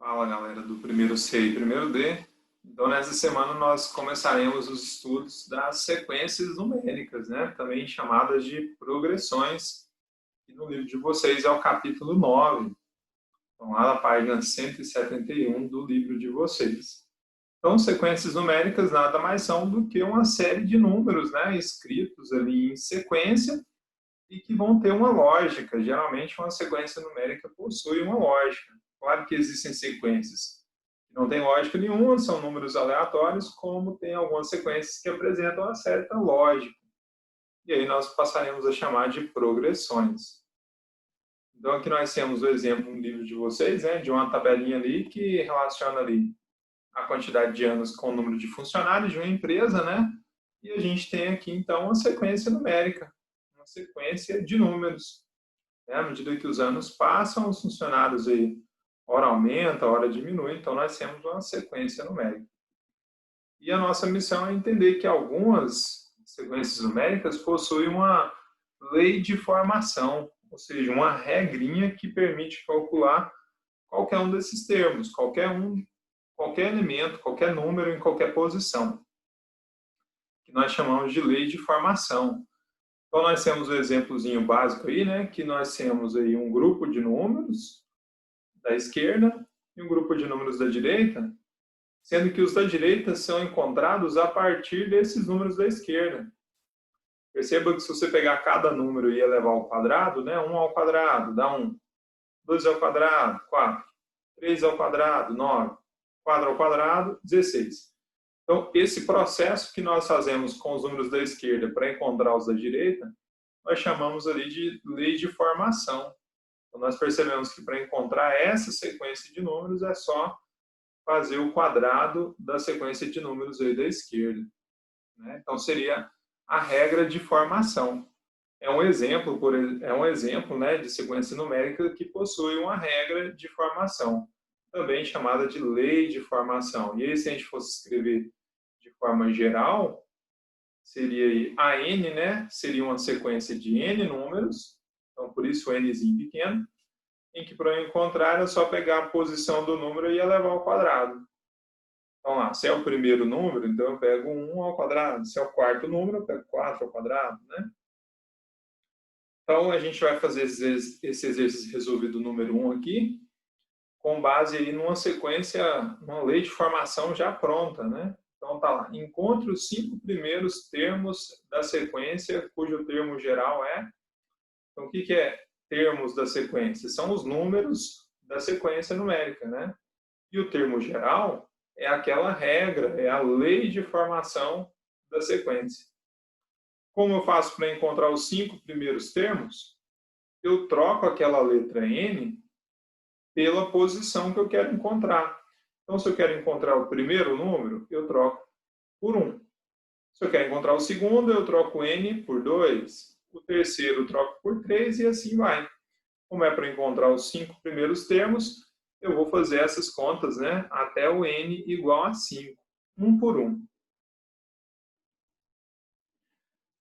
Fala, galera do primeiro C e primeiro D. Então, nessa semana nós começaremos os estudos das sequências numéricas, né? Também chamadas de progressões. E no livro de vocês é o capítulo 9. Então, lá na página 171 do livro de vocês. Então, sequências numéricas nada mais são do que uma série de números, né? Escritos ali em sequência e que vão ter uma lógica. Geralmente, uma sequência numérica possui uma lógica. Claro que existem sequências que não têm lógica nenhuma, são números aleatórios, como tem algumas sequências que apresentam uma certa lógica. E aí nós passaremos a chamar de progressões. Então aqui nós temos o exemplo no livro de vocês, né, de uma tabelinha ali que relaciona ali a quantidade de anos com o número de funcionários de uma empresa, né? E a gente tem aqui então uma sequência numérica, uma sequência de números. Né? À medida que os anos passam, os funcionários aí hora aumenta, hora diminui, então nós temos uma sequência numérica. E a nossa missão é entender que algumas sequências numéricas possuem uma lei de formação, ou seja, uma regrinha que permite calcular qualquer um desses termos, qualquer elemento, qualquer número em qualquer posição, que nós chamamos de lei de formação. Então nós temos o exemplozinho básico aí, né, que nós temos aí um grupo de números da esquerda e um grupo de números da direita, sendo que os da direita são encontrados a partir desses números da esquerda. Perceba que se você pegar cada número e elevar ao quadrado, né, 1 ao quadrado dá 1, 2 ao quadrado, 4, 3 ao quadrado, 9, 4 ao quadrado, 16. Então, esse processo que nós fazemos com os números da esquerda para encontrar os da direita, nós chamamos ali de lei de formação. Então, nós percebemos que para encontrar essa sequência de números é só fazer o quadrado da sequência de números aí da esquerda. Né? Então, seria a regra de formação. É um exemplo, né, de sequência numérica que possui uma regra de formação, também chamada de lei de formação. E aí, se a gente fosse escrever de forma geral, seria aí a n, né, seria uma sequência de n números, então por isso o nzinho pequeno, em que para encontrar é só pegar a posição do número e elevar ao quadrado. Então lá, se é o primeiro número, então eu pego 1 ao quadrado. Se é o quarto número, eu pego 4 ao quadrado, né? Então a gente vai fazer esse exercício resolvido número 1 aqui, com base aí numa sequência, uma lei de formação já pronta, né? Então tá lá, encontre os 5 primeiros termos da sequência, cujo termo geral é... Então o que é termos da sequência? São os números da sequência numérica, né? E o termo geral é aquela regra, é a lei de formação da sequência. Como eu faço para encontrar os 5 primeiros termos? Eu troco aquela letra N pela posição que eu quero encontrar. Então, se eu quero encontrar o primeiro número, eu troco por 1. Se eu quero encontrar o segundo, eu troco N por 2. O terceiro eu troco por 3 e assim vai. Como é para encontrar os 5 primeiros termos, eu vou fazer essas contas, né, até o N igual a 5. 1 por 1.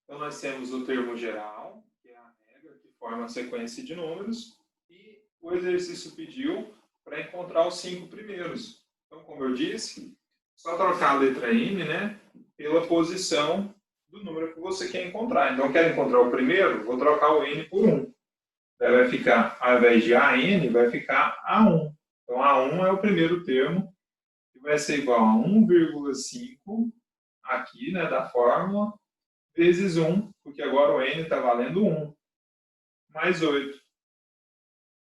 Então, nós temos o termo geral, que é a regra que forma a sequência de números, e o exercício pediu para encontrar os 5 primeiros. Então, como eu disse, só trocar a letra N, né, pela posição do número que você quer encontrar. Então, eu quero encontrar o primeiro, vou trocar o N por 1. Daí vai ficar, ao invés de AN, vai ficar A1. Então, A1 é o primeiro termo, que vai ser igual a 1,5, aqui, né, da fórmula, vezes 1, porque agora o N está valendo 1, mais 8.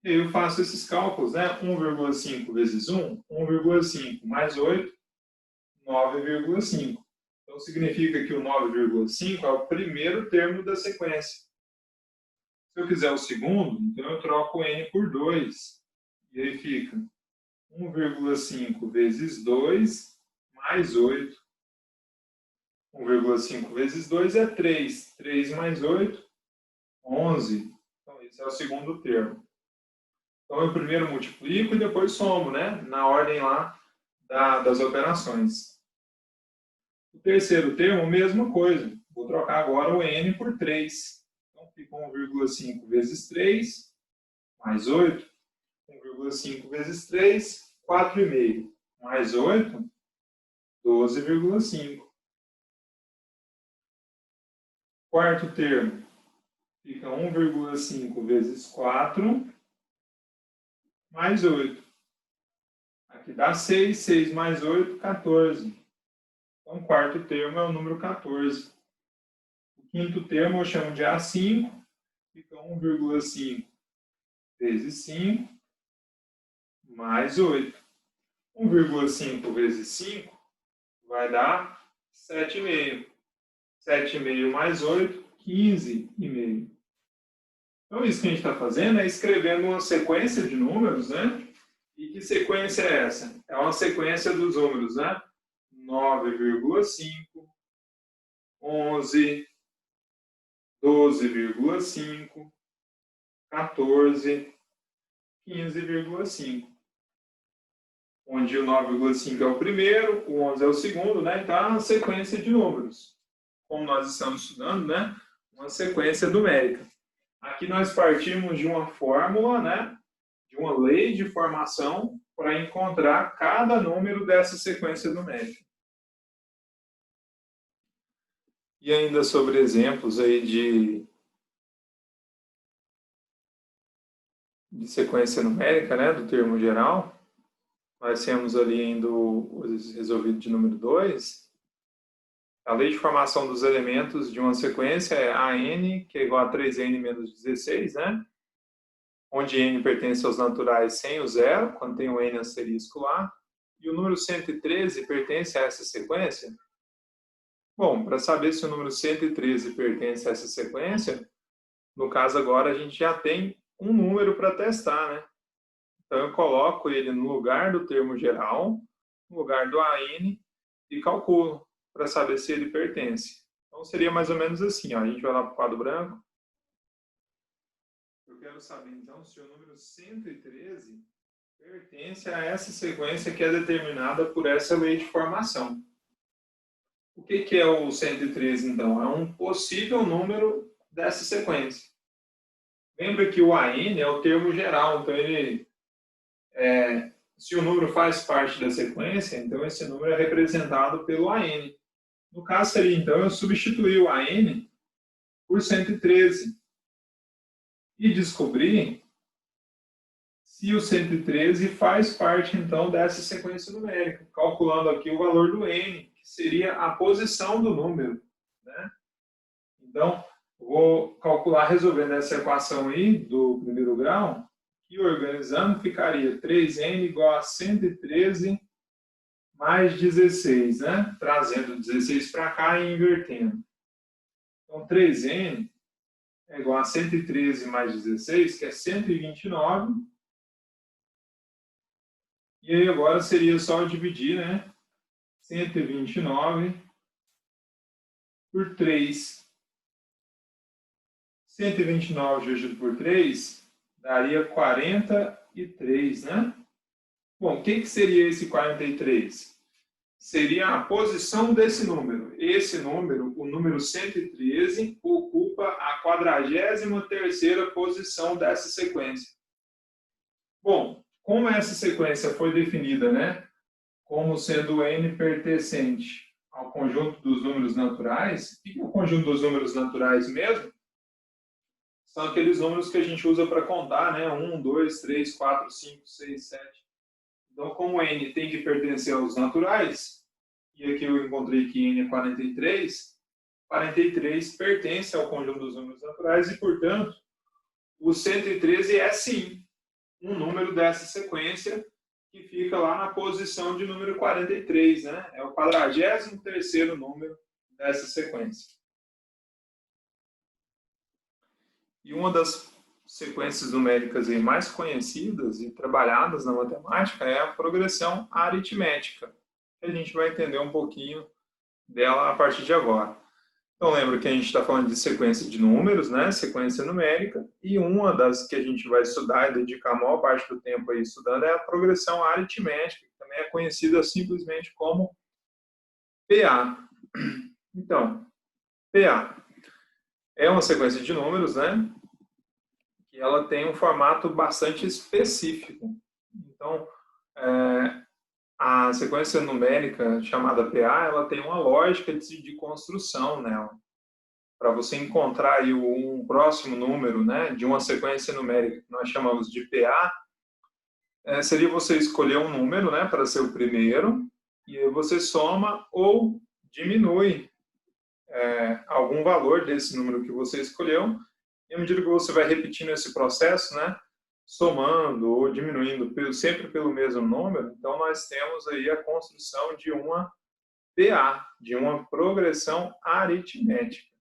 E aí eu faço esses cálculos, né? 1,5 vezes 1, 1,5 mais 8, 9,5. Então significa que o 9,5 é o primeiro termo da sequência. Se eu quiser o segundo, então eu troco o N por 2. E aí fica 1,5 vezes 2 mais 8. 1,5 vezes 2 é 3. 3 mais 8, 11. Então, esse é o segundo termo. Então, eu primeiro multiplico e depois somo, né? Na ordem lá das operações. O terceiro termo, mesma coisa. Vou trocar agora o N por 3. Então, fica 1,5 vezes 3, mais 8. 1,5 vezes 3, 4,5 mais 8, 12,5. Quarto termo fica 1,5 vezes 4 mais 8. Aqui dá 6, 6 mais 8, 14. Então, o quarto termo é o número 14. O quinto termo eu chamo de A5, fica 1,5 vezes 5 mais 8. 1,5 vezes 5 vai dar 7,5. 7,5 mais 8, 15,5. Então, isso que a gente está fazendo é escrevendo uma sequência de números, né? E que sequência é essa? É uma sequência dos números, né? 9,5, 11, 12,5, 14, 15,5. Onde o 9,5 é o primeiro, o 11 é o segundo, né? Então, é uma sequência de números. Como nós estamos estudando, né? Uma sequência numérica. Aqui nós partimos de uma fórmula, né? De uma lei de formação para encontrar cada número dessa sequência numérica. E ainda sobre exemplos aí de sequência numérica, né? Do termo geral, nós temos ali ainda o resolvido de número 2. A lei de formação dos elementos de uma sequência é AN, que é igual a 3n menos 16, né? Onde n pertence aos naturais sem o zero, quando tem o n asterisco lá. E o número 113 pertence a essa sequência? Bom, para saber se o número 113 pertence a essa sequência, no caso agora a gente já tem um número para testar, né? Então eu coloco ele no lugar do termo geral, no lugar do AN, e calculo para saber se ele pertence. Então seria mais ou menos assim, ó. A gente vai lá para o quadro branco. Eu quero saber então se o número 113 pertence a essa sequência que é determinada por essa lei de formação. O que é o 113 então? É um possível número dessa sequência. Lembra que o AN é o termo geral, então se o número faz parte da sequência, então esse número é representado pelo AN. No caso seria, então, eu substituir o AN por 113 e descobrir se o 113 faz parte, então, dessa sequência numérica, calculando aqui o valor do N, que seria a posição do número, né? Então, vou calcular resolvendo essa equação aí do primeiro grau, e organizando ficaria 3n igual a 113 mais 16, né? Trazendo 16 para cá e invertendo. Então, 3n é igual a 113 mais 16, que é 129. E aí agora seria só dividir, né? 129 por 3. 129 dividido por 3 daria 43, né? Bom, o que seria esse 43? Seria a posição desse número. Esse número, o número 113, ocupa a 43ª posição dessa sequência. Bom, como essa sequência foi definida, né, como sendo n pertencente ao conjunto dos números naturais, o que é o conjunto dos números naturais mesmo? São aqueles números que a gente usa para contar, né? 1, 2, 3, 4, 5, 6, 7. Então, como n tem que pertencer aos naturais, e aqui eu encontrei que n é 43, 43 pertence ao conjunto dos números naturais e, portanto, o 113 é sim um número dessa sequência que fica lá na posição de número 43, né? É o 43º número dessa sequência. E uma das sequências numéricas aí mais conhecidas e trabalhadas na matemática é a progressão aritmética. A gente vai entender um pouquinho dela a partir de agora. Então, lembra que a gente está falando de sequência de números, né? Sequência numérica, e uma das que a gente vai estudar e dedicar a maior parte do tempo aí estudando é a progressão aritmética, que também é conhecida simplesmente como PA. Então, PA é uma sequência de números, né? Que ela tem um formato bastante específico. Então, A sequência numérica chamada PA, ela tem uma lógica de construção nela. Para você encontrar aí um próximo número, né, de uma sequência numérica que nós chamamos de PA, seria você escolher um número, né, para ser o primeiro, e aí você soma ou diminui algum valor desse número que você escolheu, e à medida que você vai repetindo esse processo, né, somando ou diminuindo sempre pelo mesmo número, então nós temos aí a construção de uma PA, de uma progressão aritmética.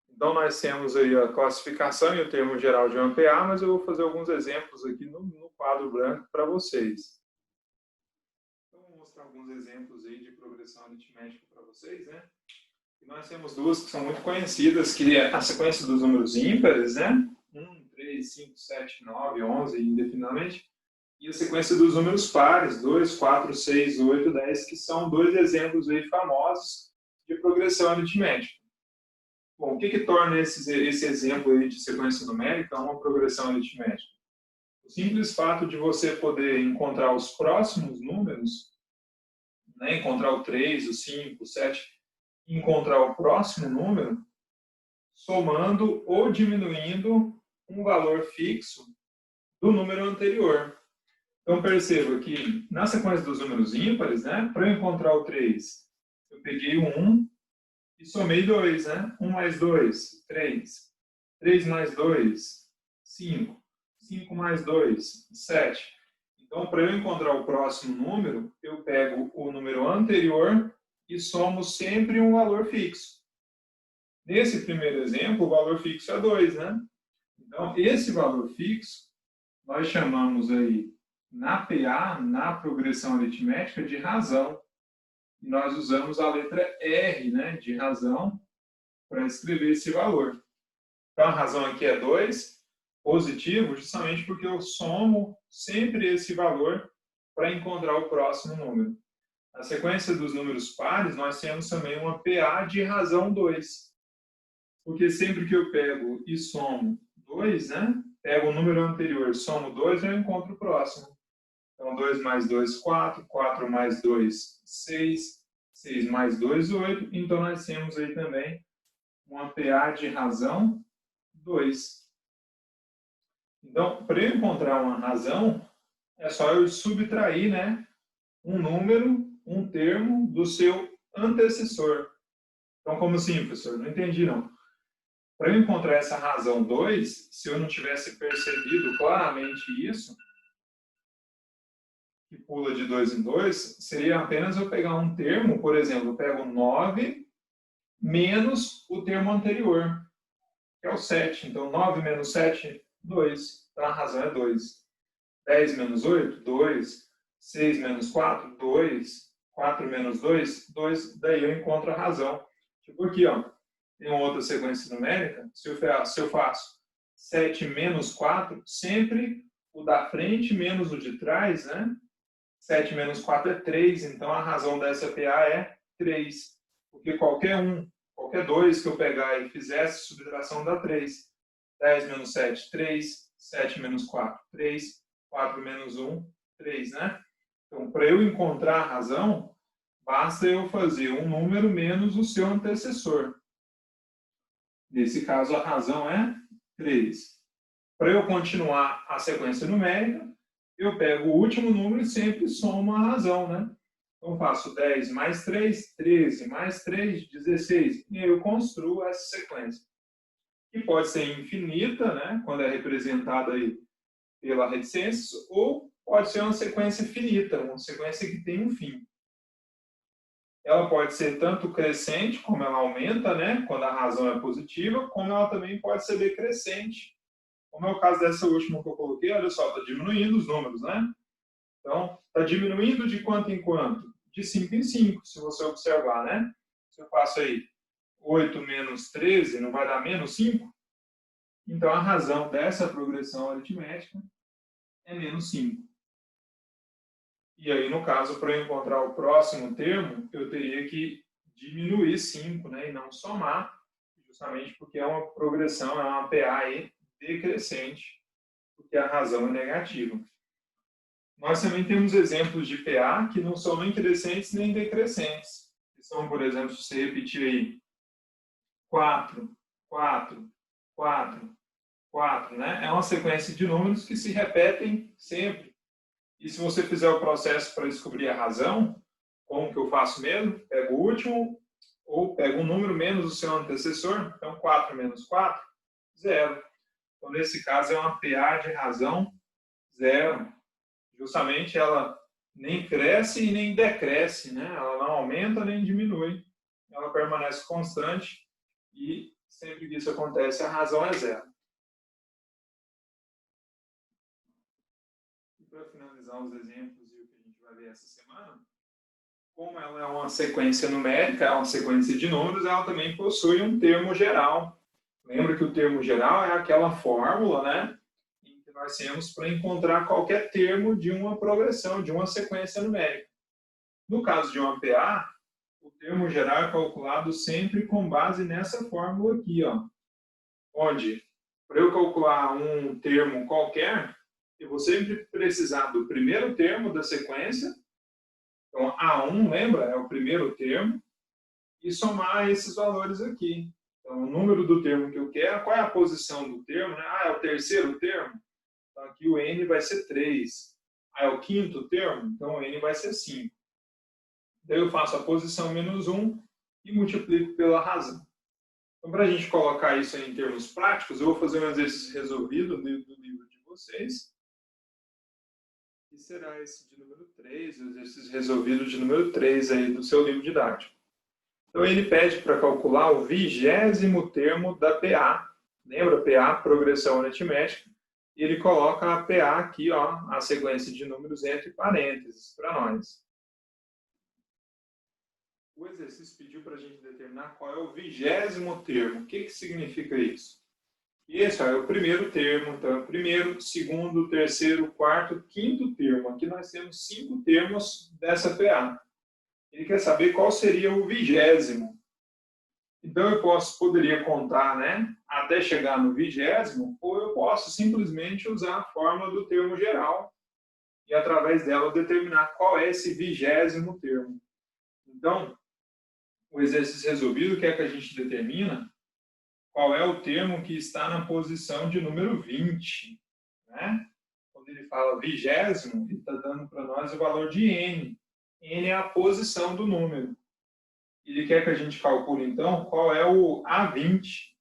Então nós temos aí a classificação e o termo geral de uma PA, mas eu vou fazer alguns exemplos aqui no quadro branco para vocês. Então vou mostrar alguns exemplos aí de progressão aritmética para vocês, né? E nós temos duas que são muito conhecidas, que é a sequência dos números ímpares, né? 1, 3, 5, 7, 9, 11, indefinidamente. E a sequência dos números pares, 2, 4, 6, 8, 10, que são dois exemplos aí famosos de progressão aritmética. Bom, o que torna esse exemplo aí de sequência numérica uma progressão aritmética? O simples fato de você poder encontrar os próximos números, né? Encontrar o 3, o 5, o 7, encontrar o próximo número, somando ou diminuindo um valor fixo do número anterior. Então, perceba que na sequência dos números ímpares, né, para eu encontrar o 3, eu peguei o 1 e somei 2. Né? 1 mais 2, 3. 3 mais 2, 5. 5 mais 2, 7. Então, para eu encontrar o próximo número, eu pego o número anterior e somo sempre um valor fixo. Nesse primeiro exemplo, o valor fixo é 2, né? Então, esse valor fixo, nós chamamos aí, na PA, na progressão aritmética, de razão. E nós usamos a letra R, né, de razão, para escrever esse valor. Então, a razão aqui é 2, positivo, justamente porque eu somo sempre esse valor para encontrar o próximo número. Na sequência dos números pares, nós temos também uma PA de razão 2. Porque sempre que eu pego e somo 2, né? Pego o número anterior, somo 2, eu encontro o próximo. Então, 2 mais 2, 4. 4 mais 2, 6. 6 mais 2, 8. Então, nós temos aí também uma PA de razão 2. Então, para eu encontrar uma razão, é só eu subtrair, né, um número, um termo do seu antecessor. Então, como assim, professor? Não entendi, não. Para eu encontrar essa razão 2, se eu não tivesse percebido claramente isso, que pula de 2 em 2, seria apenas eu pegar um termo, por exemplo, eu pego 9 menos o termo anterior, que é o 7. Então, 9 menos 7, 2. Então, a razão é 2. 10 menos 8, 2. 6 menos 4, 2. 4 menos 2, 2. Daí eu encontro a razão. Tipo aqui, ó. Tem uma outra sequência numérica. Se eu faço 7 menos 4, sempre o da frente menos o de trás, né? 7 menos 4 é 3. Então, a razão dessa PA é 3. Porque qualquer 2 que eu pegar e fizesse, subtração dá 3. 10 menos 7, 3. 7 menos 4, 3. 4 menos 1, 3, né? Então, para eu encontrar a razão, basta eu fazer um número menos o seu antecessor. Nesse caso, a razão é 3. Para eu continuar a sequência numérica, eu pego o último número e sempre somo a razão, né? Então, faço 10 mais 3, 13 mais 3, 16. E aí eu construo essa sequência. Que pode ser infinita, né? Quando é representada aí pela reticência, ou pode ser uma sequência finita, uma sequência que tem um fim. Ela pode ser tanto crescente, como ela aumenta, né, quando a razão é positiva, como ela também pode ser decrescente, como é o caso dessa última que eu coloquei. Olha só, está diminuindo os números, né? Então, está diminuindo de quanto em quanto? De 5 em 5, se você observar, né? Se eu faço aí 8 menos 13, não vai dar menos 5? Então, a razão dessa progressão aritmética é menos 5. E aí, no caso, para eu encontrar o próximo termo, eu teria que diminuir 5, né, e não somar, justamente porque é uma progressão, é uma PA aí decrescente, porque a razão é negativa. Nós também temos exemplos de PA que não são nem crescentes nem decrescentes. Que são, por exemplo, se você repetir aí 4, 4, 4, 4, né? É uma sequência de números que se repetem sempre. E se você fizer o processo para descobrir a razão, como que eu faço mesmo? Pego o último, ou pego um número menos o seu antecessor. Então, 4 menos 4, 0. Então, nesse caso, é uma PA de razão 0. Justamente, ela nem cresce e nem decresce, né? Ela não aumenta nem diminui. Ela permanece constante e sempre que isso acontece, a razão é 0. E para finalizar os exemplos e o que a gente vai ver essa semana, como ela é uma sequência numérica, é uma sequência de números, ela também possui um termo geral. Lembra que o termo geral é aquela fórmula, né, em que nós temos para encontrar qualquer termo de uma progressão, de uma sequência numérica. No caso de uma PA, o termo geral é calculado sempre com base nessa fórmula aqui, ó, onde, para eu calcular um termo qualquer, eu vou sempre precisar do primeiro termo da sequência. Então, A1, lembra? É o primeiro termo. E somar esses valores aqui. Então, o número do termo que eu quero, qual é a posição do termo? Né? Ah, é o terceiro termo? Então, aqui o N vai ser 3. Ah, é o quinto termo? Então, o N vai ser 5. Daí eu faço a posição menos 1 e multiplico pela razão. Então, para a gente colocar isso em termos práticos, eu vou fazer um exercício resolvido do livro de vocês. E será esse de número 3, o exercício resolvido de número 3 aí do seu livro didático. Então, ele pede para calcular o 20º termo da PA. Lembra? PA, progressão aritmética. E ele coloca a PA aqui, ó, a sequência de números entre parênteses, para nós. O exercício pediu para a gente determinar qual é o 20º termo. O que significa isso? E esse ó, é o primeiro termo. Então, é o primeiro, segundo, terceiro, quarto, quinto termo. Aqui nós temos 5 termos dessa PA. Ele quer saber qual seria o 20º. Então, eu poderia contar, né, até chegar no 20º, ou eu posso simplesmente usar a fórmula do termo geral e, através dela, determinar qual é esse 20º termo. Então, o exercício resolvido quer que a gente determina qual é o termo que está na posição de número 20. Né? Quando ele fala 20º, ele está dando para nós o valor de N. N é a posição do número. Ele quer que a gente calcule, então, qual é o A20.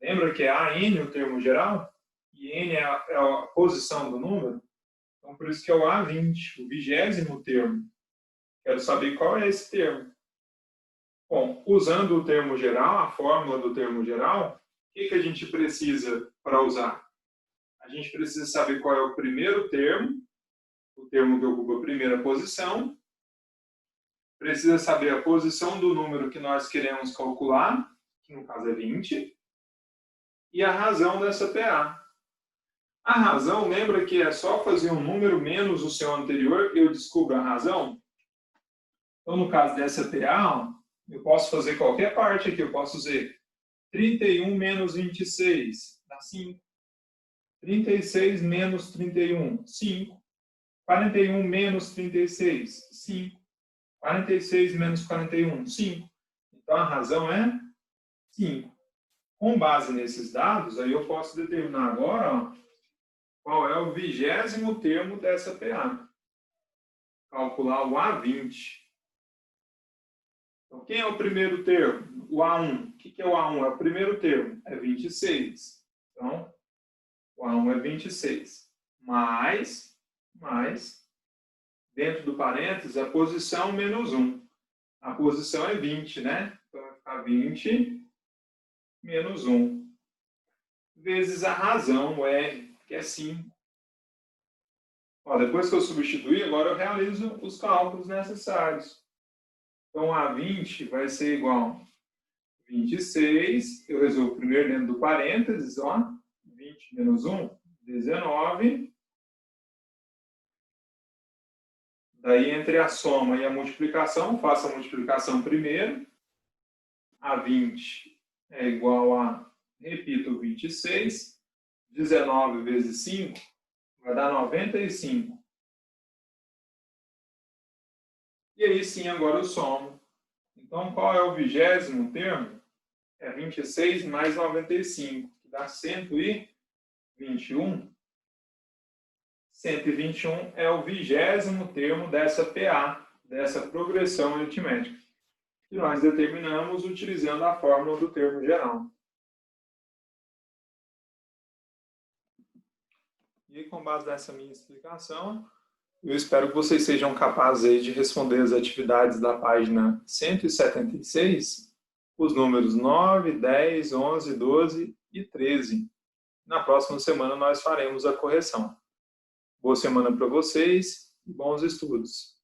Lembra que é AN o termo geral? E N é a posição do número? Então, por isso que é o A20, o 20º termo. Quero saber qual é esse termo. Bom, usando o termo geral, a fórmula do termo geral, o que a gente precisa para usar? A gente precisa saber qual é o primeiro termo, o termo que ocupa a primeira posição. Precisa saber a posição do número que nós queremos calcular, que no caso é 20. E a razão dessa PA. A razão, lembra que é só fazer um número menos o seu anterior, eu descubro a razão? Então, no caso dessa PA, eu posso fazer qualquer parte aqui. Eu posso dizer 31 menos 26, dá 5. 36 menos 31, 5. 41 menos 36, 5. 46 menos 41, 5. Então, a razão é 5. Com base nesses dados, aí eu posso determinar agora, ó, qual é o 20º termo dessa PA. Calcular o A20. Então, quem é o primeiro termo? O A1. O que é o A1? É o primeiro termo. É 26. Então, o A1 é 26. Mais, dentro do parênteses, a posição menos 1. A posição é 20, né? Então, vai ficar 20 menos 1. Vezes a razão, o R, que é 5. Ó, depois que eu substituir, agora eu realizo os cálculos necessários. Então, A20 vai ser igual a 26. Eu resolvo primeiro dentro do parênteses, ó. 20 menos 1, 19. Daí, entre a soma e a multiplicação, faço a multiplicação primeiro. A20 é igual a, repito, 26. 19 vezes 5 vai dar 95. E aí sim, agora eu somo. Então, qual é o 20º termo? É 26 mais 95, que dá 121. 121 é o 20º termo dessa PA, dessa progressão aritmética, que nós determinamos utilizando a fórmula do termo geral. E com base nessa minha explicação, eu espero que vocês sejam capazes de responder as atividades da página 176, os números 9, 10, 11, 12 e 13. Na próxima semana nós faremos a correção. Boa semana para vocês e bons estudos!